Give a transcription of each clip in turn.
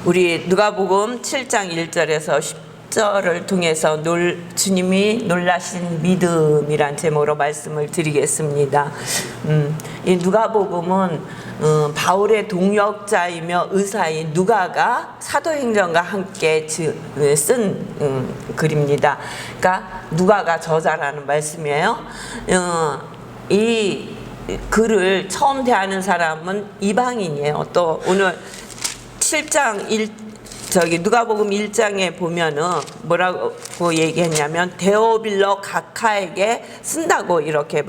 우리 누가복음 7장 1절에서 10절을 통해서 주님이 놀라신 믿음이란 제목으로 말씀을 드리겠습니다. 이 누가복음은 바울의 동역자이며 의사인 누가가 사도행전과 함께 쓴 글입니다. 그러니까 누가가 저자라는 말씀이에요. 이 글을 처음 대하는 사람은 이방인이에요. 또 오늘 7장 누가복음 1장에 보면은 뭐라고 얘기했냐면 데오빌로 각하에게 쓴다고 이렇게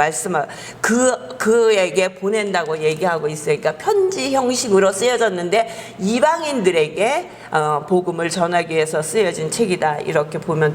그에게 보낸다고 얘기하고 있어요. 그러니까 편지 형식으로 쓰여졌는데 이방인들에게 복음을 전하기 위해서 쓰여진 책이다 이렇게 보면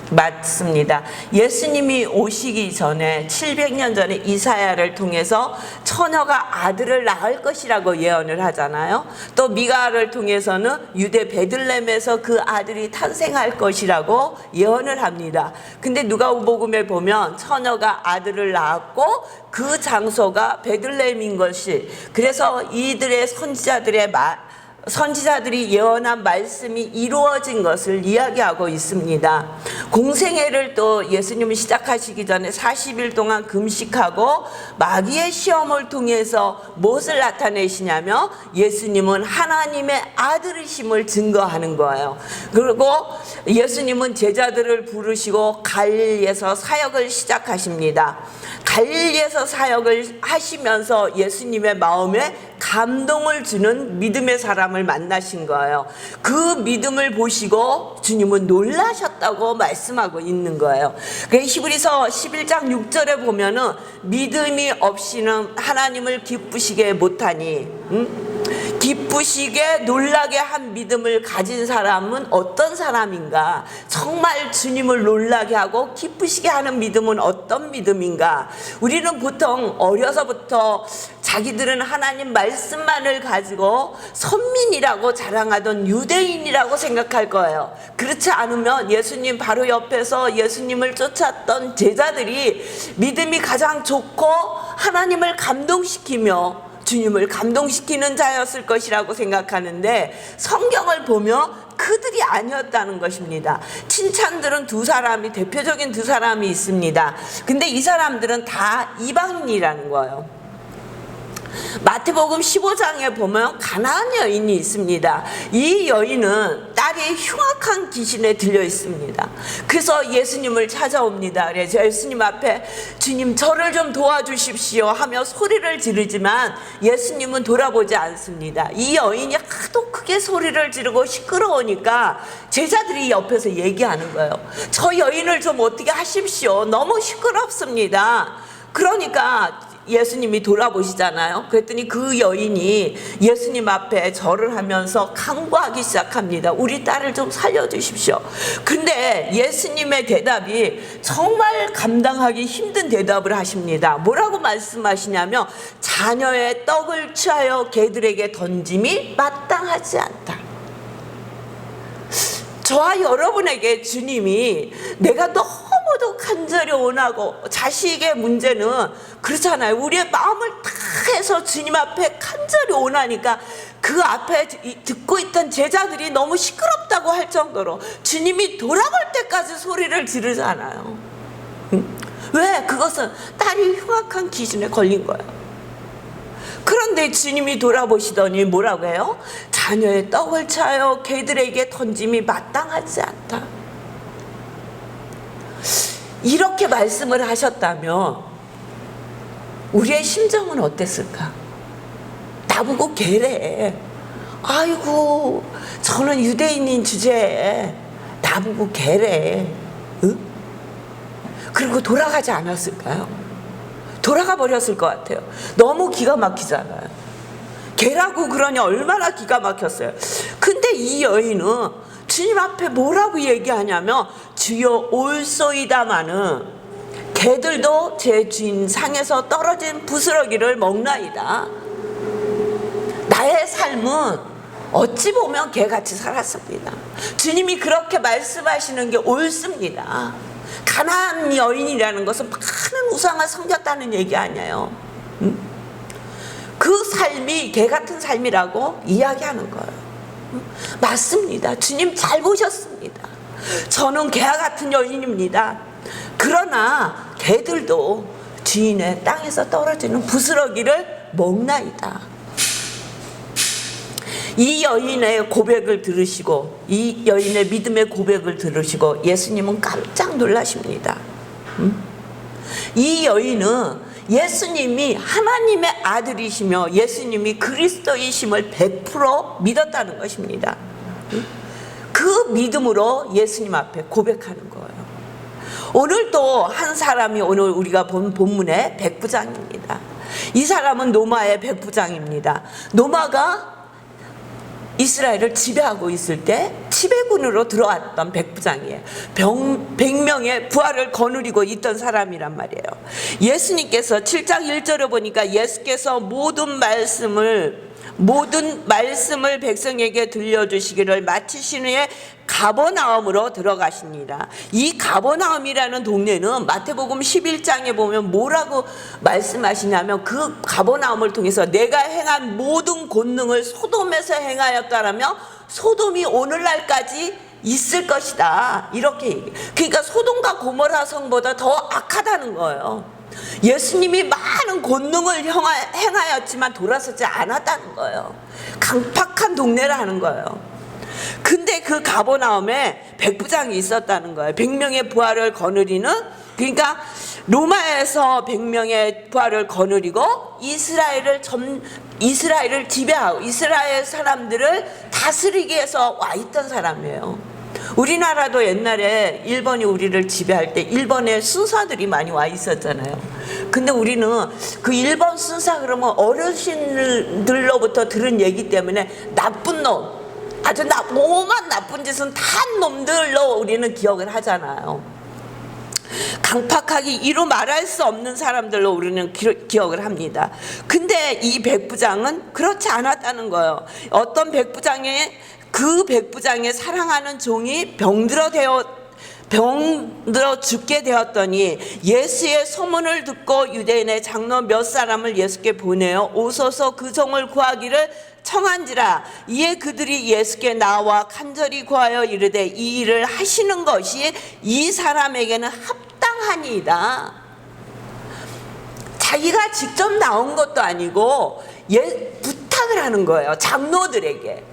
맞습니다. 예수님이 오시기 전에 700년 전에 이사야를 통해서 처녀가 아들을 낳을 것이라고 예언을 하잖아요. 또 미가를 통해서는 유대 베들레헴에서 그 아들이 탄생할 것이라고 예언을 합니다. 근데 누가복음에 보면 처녀가 아들을 낳았고 그 장소가 베들레헴인 것이, 그래서 이들의 선지자들이 예언한 말씀이 이루어진 것을 이야기하고 있습니다. 공생애를 또 예수님이 시작하시기 전에 40일 동안 금식하고 마귀의 시험을 통해서 무엇을 나타내시냐면 예수님은 하나님의 아들이심을 증거하는 거예요. 그리고 예수님은 제자들을 부르시고 갈릴리에서 사역을 시작하십니다. 갈릴리에서 사역을 하시면서 예수님의 마음에 감동을 주는 믿음의 사람을 만나신 거예요. 그 믿음을 보시고 주님은 놀라셨다고 말씀하고 있는 거예요. 히브리서 11장 6절에 보면은 믿음이 없이는 하나님을 기쁘시게 못하니, 기쁘시게 놀라게 한 믿음을 가진 사람은 어떤 사람인가? 정말 주님을 놀라게 하고 기쁘시게 하는 믿음은 어떤 믿음인가? 우리는 보통 어려서부터 자기들은 하나님 말씀만을 가지고 선민이라고 자랑하던 유대인이라고 생각할 거예요. 그렇지 않으면 예수님 바로 옆에서 예수님을 쫓았던 제자들이 믿음이 가장 좋고 하나님을 감동시키며 주님을 감동시키는 자였을 것이라고 생각하는데, 성경을 보면 그들이 아니었다는 것입니다. 칭찬들은 대표적인 두 사람이 있습니다. 근데 이 사람들은 다 이방인이라는 거예요. 마태복음 15장에 보면 가나안 여인이 있습니다. 이 여인은 딸이 흉악한 귀신에 들려 있습니다. 그래서 예수님을 찾아옵니다. 그래서 예수님 앞에 주님 저를 좀 도와주십시오 하며 소리를 지르지만 예수님은 돌아보지 않습니다. 이 여인이 하도 크게 소리를 지르고 시끄러우니까 제자들이 옆에서 얘기하는 거예요. 저 여인을 좀 어떻게 하십시오. 너무 시끄럽습니다. 그러니까 예수님이 돌아보시잖아요. 그랬더니 그 여인이 예수님 앞에 절을 하면서 간구하기 시작합니다. 우리 딸을 좀 살려주십시오. 근데 예수님의 대답이 정말 감당하기 힘든 대답을 하십니다. 뭐라고 말씀하시냐면 자녀의 떡을 취하여 개들에게 던짐이 마땅하지 않다. 저와 여러분에게 주님이 내가 너무도 간절히 원하고, 자식의 문제는 그렇잖아요. 우리의 마음을 다 해서 주님 앞에 간절히 원하니까 그 앞에 듣고 있던 제자들이 너무 시끄럽다고 할 정도로 주님이 돌아볼 때까지 소리를 지르잖아요. 왜? 그것은 딸이 흉악한 귀신에 걸린 거예요. 그런데 주님이 돌아보시더니 뭐라고 해요? 자녀의 떡을 차여 개들에게 던짐이 마땅하지 않다. 이렇게 말씀을 하셨다면 우리의 심정은 어땠을까? 나보고 개래. 아이고 저는 유대인인 주제에 나보고 개래. 응? 그리고 돌아가지 않았을까요? 돌아가 버렸을 것 같아요. 너무 기가 막히잖아요. 개라고 그러니 얼마나 기가 막혔어요. 근데 이 여인은 주님 앞에 뭐라고 얘기하냐면 주여 올소이다마는 개들도 제 주인 상에서 떨어진 부스러기를 먹나이다. 나의 삶은 어찌 보면 개같이 살았습니다. 주님이 그렇게 말씀하시는 게 옳습니다. 가나안 여인이라는 것은 많은 우상을 섬겼다는 얘기 아니에요. 그 삶이 개 같은 삶이라고 이야기하는 거예요. 맞습니다. 주님 잘 보셨습니다. 저는 개와 같은 여인입니다. 그러나 개들도 주인의 땅에서 떨어지는 부스러기를 먹나이다. 이 여인의 고백을 들으시고, 이 여인의 믿음의 고백을 들으시고 예수님은 깜짝 놀라십니다. 이 여인은 예수님이 하나님의 아들이시며 예수님이 그리스도이심을 100% 믿었다는 것입니다. 그 믿음으로 예수님 앞에 고백하는 거예요. 오늘도 한 사람이, 오늘 우리가 본 본문의 백부장입니다. 이 사람은 노마의 백부장입니다. 노마가 이스라엘을 지배하고 있을 때 지배군으로 들어왔던 백부장이에요. 100명의 부하를 거느리고 있던 사람이란 말이에요. 예수님께서 7장 1절에 보니까 예수께서 모든 말씀을 백성에게 들려주시기를 마치신 후에 가버나움으로 들어가십니다. 이 가버나움이라는 동네는 마태복음 11장에 보면 뭐라고 말씀하시냐면, 그 가버나움을 통해서 내가 행한 모든 권능을 소돔에서 행하였다라며 소돔이 오늘날까지 있을 것이다, 이렇게 얘기해요. 그러니까 소돔과 고모라 성보다 더 악하다는 거예요. 예수님이 많은 권능을 행하였지만 돌아서지 않았다는 거예요. 강팍한 동네라는 거예요. 근데 그 가버나움에 백부장이 있었다는 거예요. 100명의 부하를 거느리는, 그러니까 로마에서 100명의 부하를 거느리고 이스라엘을 지배하고 이스라엘 사람들을 다스리기 위해서 와 있던 사람이에요. 우리나라도 옛날에 일본이 우리를 지배할 때 일본의 순사들이 많이 와 있었잖아요. 근데 우리는 그 일본 순사 그러면 어르신들로부터 들은 얘기 때문에 나쁜 놈, 아주 오만 나쁜 짓은 다 한 놈들로 우리는 기억을 하잖아요. 강팍하기 이루 말할 수 없는 사람들로 우리는 기억을 합니다. 근데 이 백부장은 그렇지 않았다는 거예요. 어떤 그 백부장의 사랑하는 종이 병들어 죽게 되었더니 예수의 소문을 듣고 유대인의 장로 몇 사람을 예수께 보내어 오소서 그 종을 구하기를 청한지라. 이에 그들이 예수께 나와 간절히 구하여 이르되 이 일을 하시는 것이 이 사람에게는 합당하니이다. 자기가 직접 나온 것도 아니고 부탁을 하는 거예요, 장로들에게.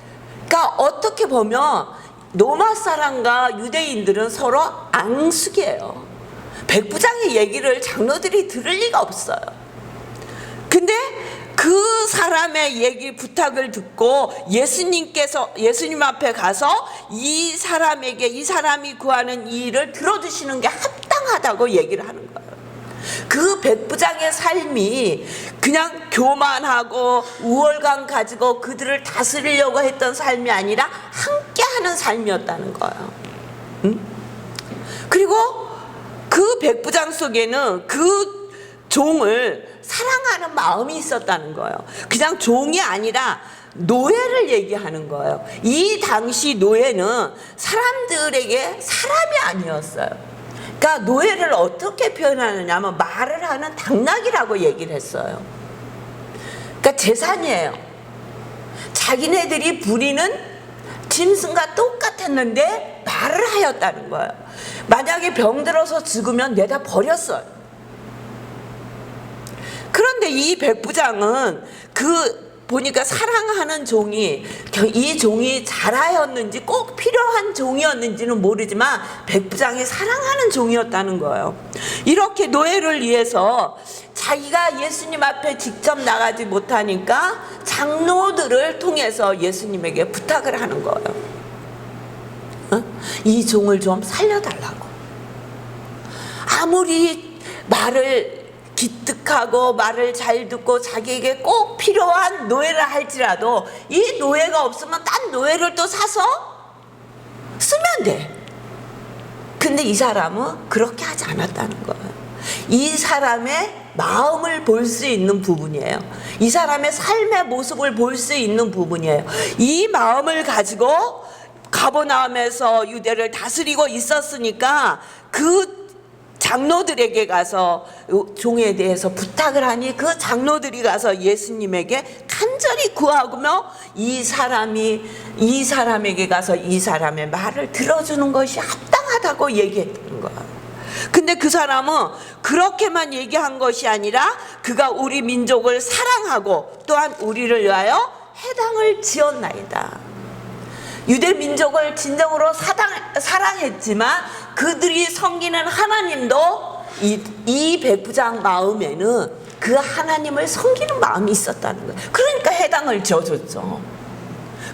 그러니까 어떻게 보면 로마 사람과 유대인들은 서로 앙숙이에요. 백부장의 얘기를 장로들이 들을 리가 없어요. 근데 그 사람의 부탁을 듣고 예수님 앞에 가서 이 사람이 구하는 이 일을 들어주시는 게 합당하다고 얘기를 하는 거예요. 그 백부장의 삶이 그냥 교만하고 우월감 가지고 그들을 다스리려고 했던 삶이 아니라 함께하는 삶이었다는 거예요. 그리고 그 백부장 속에는 그 종을 사랑하는 마음이 있었다는 거예요. 그냥 종이 아니라 노예를 얘기하는 거예요. 이 당시 노예는 사람들에게 사람이 아니었어요. 그러니까 노예를 어떻게 표현하느냐면 말을 하는 당나귀라고 얘기를 했어요. 그러니까 재산이에요. 자기네들이 부리는 짐승과 똑같았는데 말을 하였다는 거예요. 만약에 병들어서 죽으면 내다 버렸어요. 그런데 이 백부장은 보니까 사랑하는 종이, 이 종이 잘하였는지 꼭 필요한 종이었는지는 모르지만 백부장이 사랑하는 종이었다는 거예요. 이렇게 노예를 위해서 자기가 예수님 앞에 직접 나가지 못하니까 장로들을 통해서 예수님에게 부탁을 하는 거예요. 이 종을 좀 살려달라고. 아무리 말을 기특하고 말을 잘 듣고 자기에게 꼭 필요한 노예를 할지라도 이 노예가 없으면 딴 노예를 또 사서 쓰면 돼. 근데 이 사람은 그렇게 하지 않았다는 거예요. 이 사람의 마음을 볼 수 있는 부분이에요. 이 사람의 삶의 모습을 볼 수 있는 부분이에요. 이 마음을 가지고 가버나움에서 유대를 다스리고 있었으니까 그 장로들에게 가서 종에 대해서 부탁을 하니 그 장로들이 가서 예수님에게 간절히 구하며 이 사람에게 가서 이 사람의 말을 들어주는 것이 합당하다고 얘기했던 거야. 근데 그 사람은 그렇게만 얘기한 것이 아니라 그가 우리 민족을 사랑하고 또한 우리를 위하여 해당을 지었나이다. 유대 민족을 진정으로 사랑했지만 그들이 섬기는 하나님도 이 백부장 마음에는 그 하나님을 섬기는 마음이 있었다는 거예요. 그러니까 해당을 지어줬죠.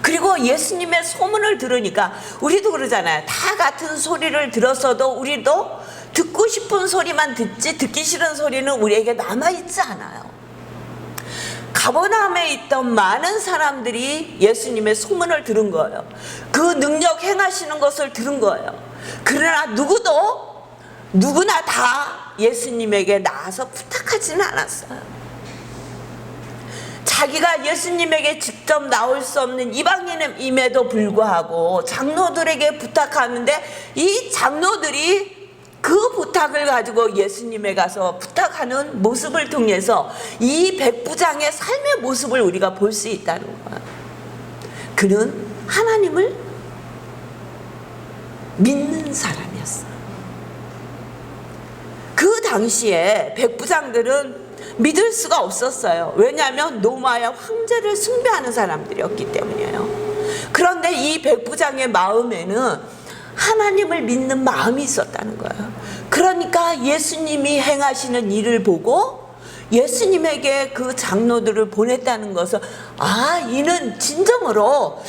그리고 예수님의 소문을 들으니까 우리도 그러잖아요. 다 같은 소리를 들었어도 우리도 듣고 싶은 소리만 듣지 듣기 싫은 소리는 우리에게 남아있지 않아요. 가버나움에 있던 많은 사람들이 예수님의 소문을 들은 거예요. 그 능력 행하시는 것을 들은 거예요. 그러나 누구나 다 예수님에게 나와서 부탁하지는 않았어요. 자기가 예수님에게 직접 나올 수 없는 이방인임에도 불구하고 장로들에게 부탁하는데 이 장로들이 그 부탁을 가지고 예수님에 가서 부탁하는 모습을 통해서 이 백부장의 삶의 모습을 우리가 볼 수 있다는 거야. 그는 하나님을 믿는 사람이었어. 그 당시에 백부장들은 믿을 수가 없었어요. 왜냐하면 로마의 황제를 숭배하는 사람들이었기 때문이에요. 그런데 이 백부장의 마음에는 하나님을 믿는 마음이 있었다는 거예요. 그러니까 예수님이 행하시는 일을 보고 예수님에게 그 장로들을 보냈다는 것은 이는 진정으로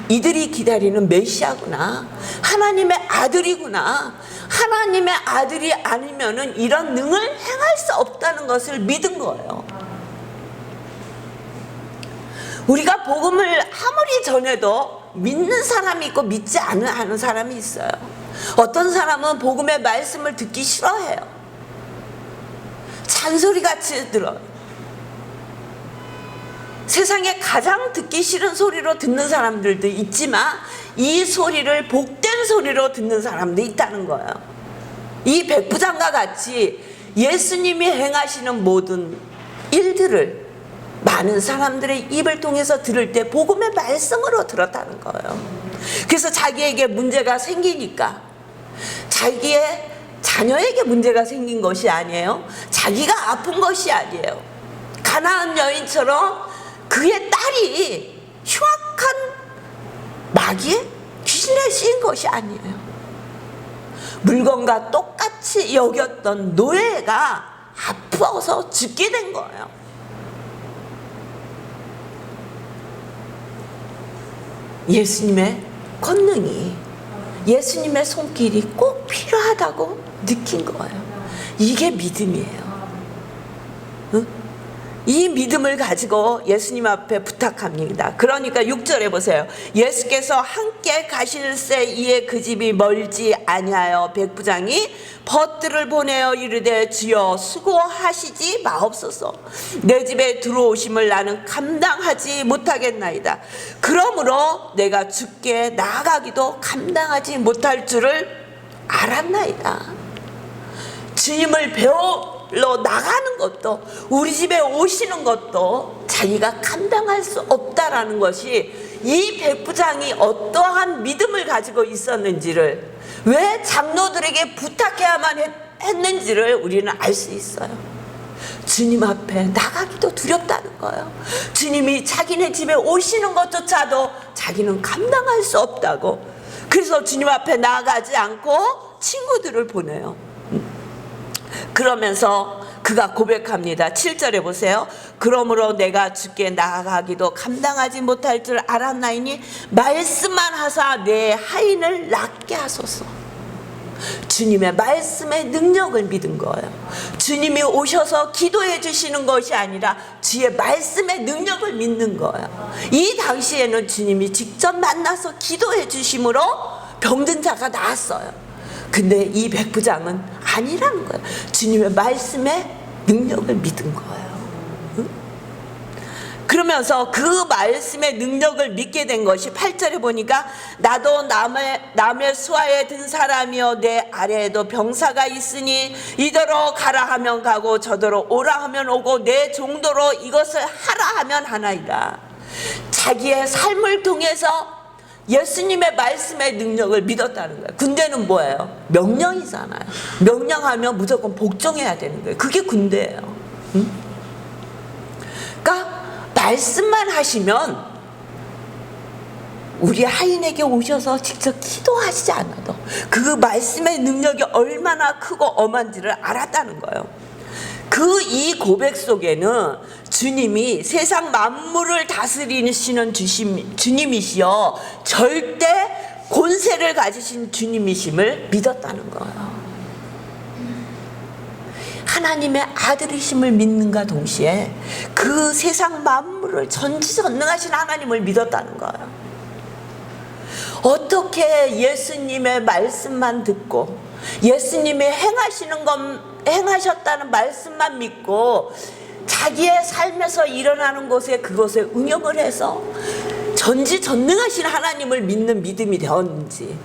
이들이 기다리는 메시아구나, 하나님의 아들이구나, 하나님의 아들이 아니면은 이런 능을 행할 수 없다는 것을 믿은 거예요. 우리가 복음을 아무리 전해도 믿는 사람이 있고 믿지 않는 사람이 있어요. 어떤 사람은 복음의 말씀을 듣기 싫어해요. 잔소리같이 들어요. 세상에 가장 듣기 싫은 소리로 듣는 사람들도 있지만 이 소리를 복된 소리로 듣는 사람도 있다는 거예요. 이 백부장과 같이 예수님이 행하시는 모든 일들을 많은 사람들의 입을 통해서 들을 때 복음의 말씀으로 들었다는 거예요. 그래서 자기에게 문제가 생기니까 자기의 자녀에게 문제가 생긴 것이 아니에요. 자기가 아픈 것이 아니에요. 가나안 여인처럼 그의 딸이 흉악한 마귀의 귀신에 씌인 것이 아니에요. 물건과 똑같이 여겼던 노예가 아파서 죽게 된 거예요. 예수님의 권능이, 예수님의 손길이 꼭 필요하다고 느낀 거예요. 이게 믿음이에요. 응? 이 믿음을 가지고 예수님 앞에 부탁합니다. 그러니까 6절에 보세요. 예수께서 함께 가실새 이에 그 집이 멀지 아니하여 백부장이 벗들을 보내어 이르되 주여 수고하시지 마옵소서. 내 집에 들어오심을 나는 감당하지 못하겠나이다. 그러므로 내가 주께 나아가기도 감당하지 못할 줄을 알았나이다. 주님을 배우러 나가는 것도, 우리 집에 오시는 것도 자기가 감당할 수 없다라는 것이 이 백부장이 어떠한 믿음을 가지고 있었는지를, 왜 장로들에게 부탁해야만 했는지를 우리는 알 수 있어요. 주님 앞에 나가기도 두렵다는 거예요. 주님이 자기네 집에 오시는 것조차도 자기는 감당할 수 없다고. 그래서 주님 앞에 나가지 않고 친구들을 보내요. 그러면서 그가 고백합니다. 7절에 보세요. 그러므로 내가 주께 나아가기도 감당하지 못할 줄 알았나이니 말씀만 하사 내 하인을 낫게 하소서. 주님의 말씀의 능력을 믿은 거예요. 주님이 오셔서 기도해 주시는 것이 아니라 주의 말씀의 능력을 믿는 거예요. 이 당시에는 주님이 직접 만나서 기도해 주심으로 병든 자가 나았어요. 근데 이 백부장은 아니라는 거예요. 주님의 말씀에 능력을 믿은 거예요. 그러면서 그 말씀의 능력을 믿게 된 것이 8절에 보니까 나도 남의 수하에 든 사람이여 내 아래에도 병사가 있으니 이더러 가라 하면 가고 저더러 오라 하면 오고 내 종도로 이것을 하라 하면 하나이다. 자기의 삶을 통해서 예수님의 말씀의 능력을 믿었다는 거예요. 군대는 뭐예요? 명령이잖아요. 명령하면 무조건 복종해야 되는 거예요. 그게 군대예요. 응? 그러니까 말씀만 하시면 우리 하인에게 오셔서 직접 기도하시지 않아도 그 말씀의 능력이 얼마나 크고 엄한지를 알았다는 거예요. 그 이 고백 속에는 주님이 세상 만물을 다스리시는 주님이시여 절대 권세를 가지신 주님이심을 믿었다는 거예요. 하나님의 아들이심을 믿는가 동시에 그 세상 만물을 전지전능하신 하나님을 믿었다는 거예요. 어떻게 예수님의 말씀만 듣고 예수님이 행하셨다는 말씀만 믿고 자기의 삶에서 일어나는 곳에 그것에 응용을 해서 전지전능하신 하나님을 믿는 믿음이 되었는지.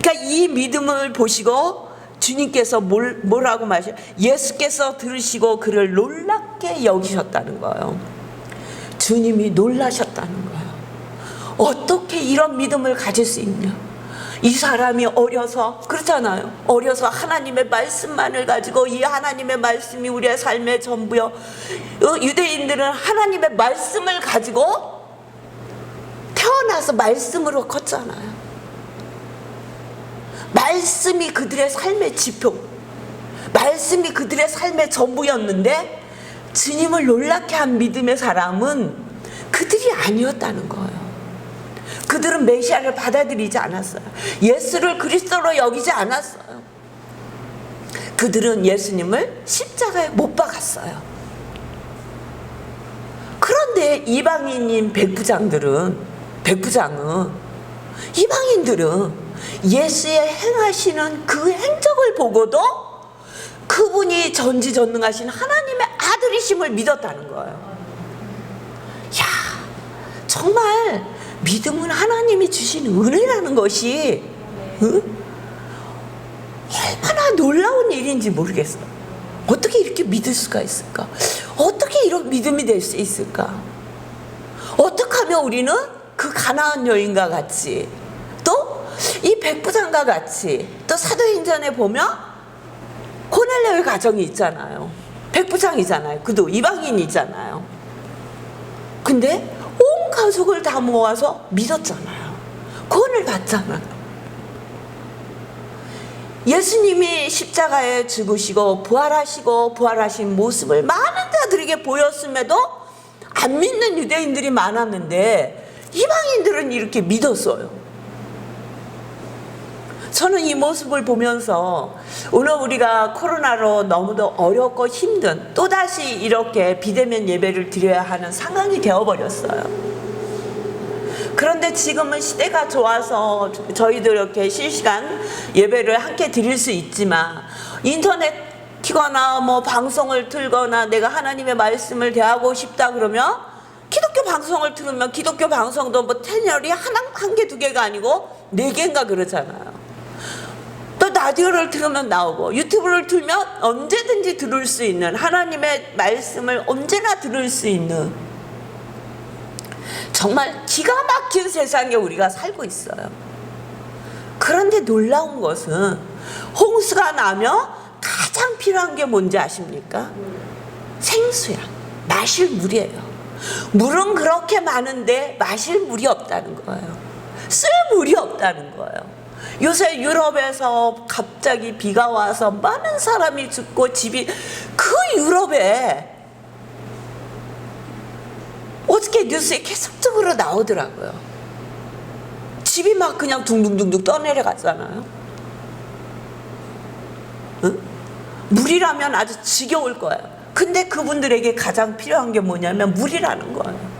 그러니까 이 믿음을 보시고 주님께서 뭐라고 말하셔요? 예수께서 들으시고 그를 놀랍게 여기셨다는 거예요. 주님이 놀라셨다는 거예요. 어떻게 이런 믿음을 가질 수 있냐? 이 사람이 어려서 그렇잖아요. 어려서 하나님의 말씀만을 가지고 이 하나님의 말씀이 우리의 삶의 전부요. 유대인들은 하나님의 말씀을 가지고 태어나서 말씀으로 컸잖아요. 말씀이 그들의 삶의 지표, 말씀이 그들의 삶의 전부였는데 주님을 놀랍게 한 믿음의 사람은 그들이 아니었다는 거예요. 그들은 메시아를 받아들이지 않았어요. 예수를 그리스도로 여기지 않았어요. 그들은 예수님을 십자가에 못 박았어요. 그런데 이방인인 백부장은 이방인들은 예수의 행하시는 그 행적을 보고도 그분이 전지전능하신 하나님의 아들이심을 믿었다는 거예요. 야, 정말 믿음은 하나님이 주신 은혜라는 것이 얼마나 놀라운 일인지 모르겠어요. 어떻게 이렇게 믿을 수가 있을까? 어떻게 이런 믿음이 될 수 있을까? 어떻게 하면 우리는 그 가나안 여인과 같이 또 이 백부장과 같이 또 사도행전에 보면 고넬료의 가정이 있잖아요. 백부장이잖아요. 그도 이방인이잖아요. 근데 온 가족을 다 모아서 믿었잖아요. 구원을 받잖아요. 예수님이 십자가에 죽으시고 부활하신 모습을 많은 자들에게 보였음에도 안 믿는 유대인들이 많았는데 이방인들은 이렇게 믿었어요. 저는 이 모습을 보면서 오늘 우리가 코로나로 너무도 어렵고 힘든 또다시 이렇게 비대면 예배를 드려야 하는 상황이 되어버렸어요. 그런데 지금은 시대가 좋아서 저희도 이렇게 실시간 예배를 함께 드릴 수 있지만 인터넷 키거나 뭐 방송을 틀거나 내가 하나님의 말씀을 대하고 싶다 그러면 기독교 방송을 틀으면 기독교 방송도 뭐 채널이 한 개, 두 개가 아니고 4개인가 그러잖아요. 또 라디오를 들으면 나오고 유튜브를 틀면 언제든지 들을 수 있는 하나님의 말씀을 언제나 들을 수 있는 정말 기가 막힌 세상에 우리가 살고 있어요. 그런데 놀라운 것은 홍수가 나면 가장 필요한 게 뭔지 아십니까? 생수야. 마실 물이에요. 물은 그렇게 많은데 마실 물이 없다는 거예요. 쓸 물이 없다는 거예요. 요새 유럽에서 갑자기 비가 와서 많은 사람이 죽고 집이 그 유럽에 어떻게 뉴스에 계속적으로 나오더라고요. 집이 막 그냥 둥둥둥둥 떠내려갔잖아요. 응? 물이라면 아주 지겨울 거예요. 근데 그분들에게 가장 필요한 게 뭐냐면 물이라는 거예요.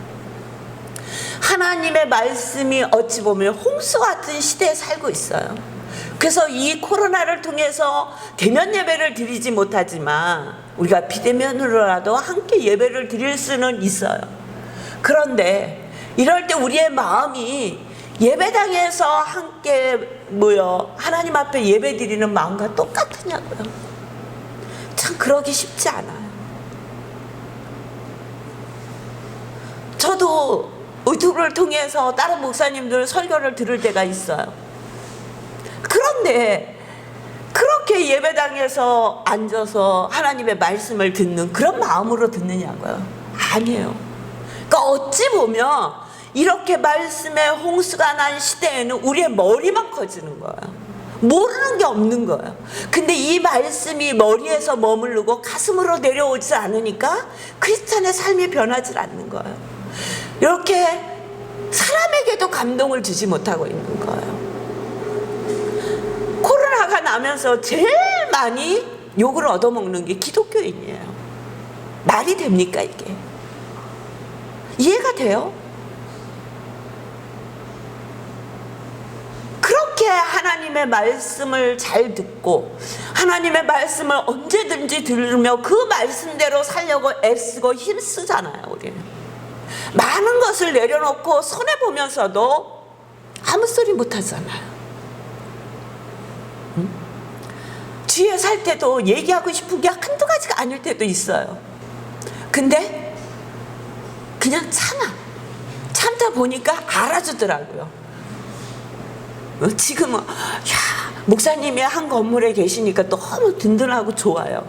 하나님의 말씀이 어찌 보면 홍수 같은 시대에 살고 있어요. 그래서 이 코로나를 통해서 대면 예배를 드리지 못하지만 우리가 비대면으로라도 함께 예배를 드릴 수는 있어요. 그런데 이럴 때 우리의 마음이 예배당에서 함께 모여 하나님 앞에 예배 드리는 마음과 똑같으냐고요. 참 그러기 쉽지 않아요. 저도 유튜브를 통해서 다른 목사님들 설교를 들을 때가 있어요. 그런데 그렇게 예배당에서 앉아서 하나님의 말씀을 듣는 그런 마음으로 듣느냐고요. 아니에요. 그러니까 어찌 보면 이렇게 말씀의 홍수가 난 시대에는 우리의 머리만 커지는 거예요. 모르는 게 없는 거예요. 근데 이 말씀이 머리에서 머무르고 가슴으로 내려오지 않으니까 크리스찬의 삶이 변하지 않는 거예요. 이렇게 사람에게도 감동을 주지 못하고 있는 거예요. 코로나가 나면서 제일 많이 욕을 얻어먹는 게 기독교인이에요. 말이 됩니까 이게? 이해가 돼요? 그렇게 하나님의 말씀을 잘 듣고 하나님의 말씀을 언제든지 들으며 그 말씀대로 살려고 애쓰고 힘쓰잖아요. 우리는 많은 것을 내려놓고 손해보면서도 아무 소리 못하잖아요. 뒤에 살 때도 얘기하고 싶은 게 한두 가지가 아닐 때도 있어요. 근데 그냥 참다 보니까 알아주더라고요. 지금은 목사님이 한 건물에 계시니까 너무 든든하고 좋아요.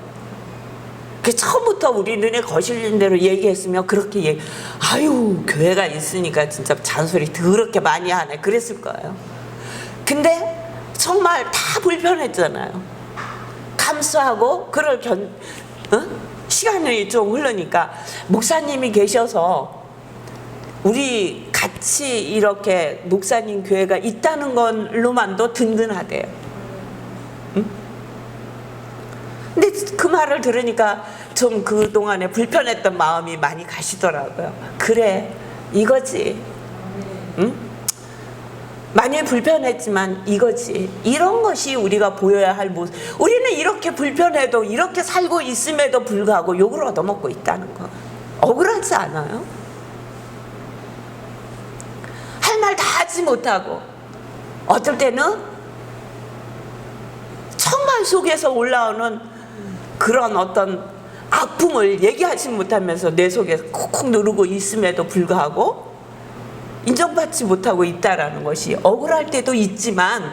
처음부터 우리 눈에 거슬린 대로 얘기했으면 그렇게 아유 교회가 있으니까 진짜 잔소리 더럽게 많이 하네 그랬을 거예요. 근데 정말 다 불편했잖아요. 감수하고 그럴 시간이 좀 흐르니까 목사님이 계셔서 우리 같이 이렇게 목사님 교회가 있다는 걸로만도 든든하대요. 응? 근데 그 말을 들으니까 좀 그동안에 불편했던 마음이 많이 가시더라고요. 그래 이거지. 응? 많이 불편했지만 이거지. 이런 것이 우리가 보여야 할 모습. 우리는 이렇게 불편해도 이렇게 살고 있음에도 불구하고 욕을 얻어먹고 있다는 거. 억울하지 않아요? 할 말 다 하지 못하고 어떨 때는 정말 속에서 올라오는 그런 어떤 아픔을 얘기하지 못하면서 내 속에 콕콕 누르고 있음에도 불구하고 인정받지 못하고 있다라는 것이 억울할 때도 있지만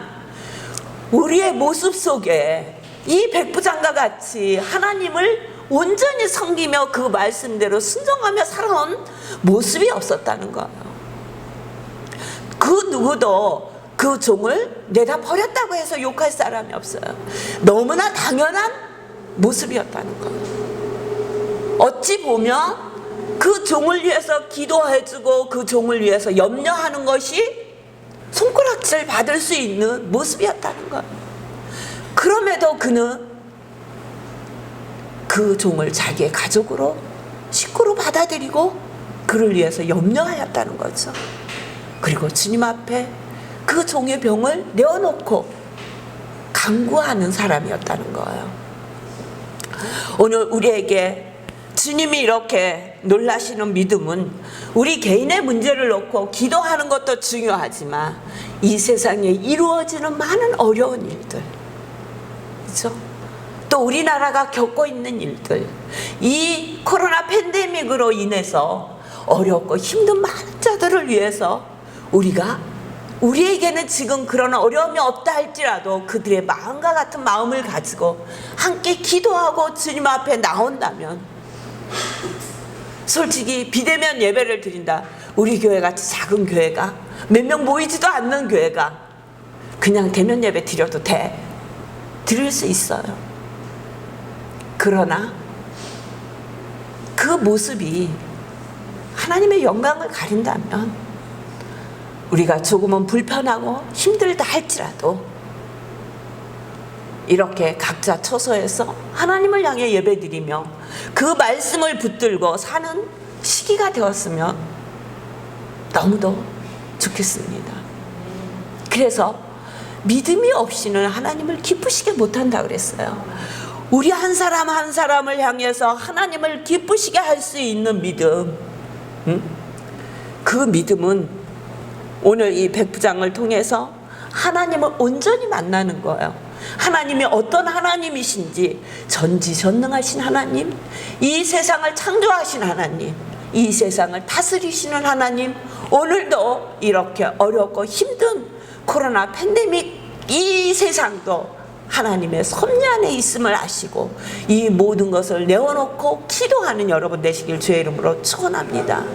우리의 모습 속에 이 백부장과 같이 하나님을 온전히 섬기며 그 말씀대로 순종하며 살아온 모습이 없었다는 거예요. 그 누구도 그 종을 내다 버렸다고 해서 욕할 사람이 없어요. 너무나 당연한 모습이었다는 거예요. 어찌 보면 그 종을 위해서 기도해주고 그 종을 위해서 염려하는 것이 손가락질 받을 수 있는 모습이었다는 거예요. 그럼에도 그는 그 종을 자기의 가족으로 식구로 받아들이고 그를 위해서 염려하였다는 거죠. 그리고 주님 앞에 그 종의 병을 내어놓고 간구하는 사람이었다는 거예요. 오늘 우리에게 주님이 이렇게 놀라시는 믿음은 우리 개인의 문제를 놓고 기도하는 것도 중요하지만 이 세상에 이루어지는 많은 어려운 일들, 그렇죠? 또 우리나라가 겪고 있는 일들, 이 코로나 팬데믹으로 인해서 어렵고 힘든 많은 자들을 위해서 우리에게는 지금 그런 어려움이 없다 할지라도 그들의 마음과 같은 마음을 가지고 함께 기도하고 주님 앞에 나온다면, 솔직히 비대면 예배를 드린다, 우리 교회 같이 작은 교회가 몇 명 모이지도 않는 교회가 그냥 대면 예배 드려도 드릴 수 있어요. 그러나 그 모습이 하나님의 영광을 가린다면 우리가 조금은 불편하고 힘들다 할지라도 이렇게 각자 처소에서 하나님을 향해 예배드리며 그 말씀을 붙들고 사는 시기가 되었으면 너무도 좋겠습니다. 그래서 믿음이 없이는 하나님을 기쁘시게 못한다 그랬어요. 우리 한 사람 한 사람을 향해서 하나님을 기쁘시게 할 수 있는 믿음, 그 믿음은 오늘 이 백부장을 통해서 하나님을 온전히 만나는 거예요. 하나님이 어떤 하나님이신지, 전지전능하신 하나님, 이 세상을 창조하신 하나님, 이 세상을 다스리시는 하나님, 오늘도 이렇게 어렵고 힘든 코로나 팬데믹 이 세상도 하나님의 섭리 안에 있음을 아시고 이 모든 것을 내어놓고 기도하는 여러분 되시길 주의 이름으로 축원합니다.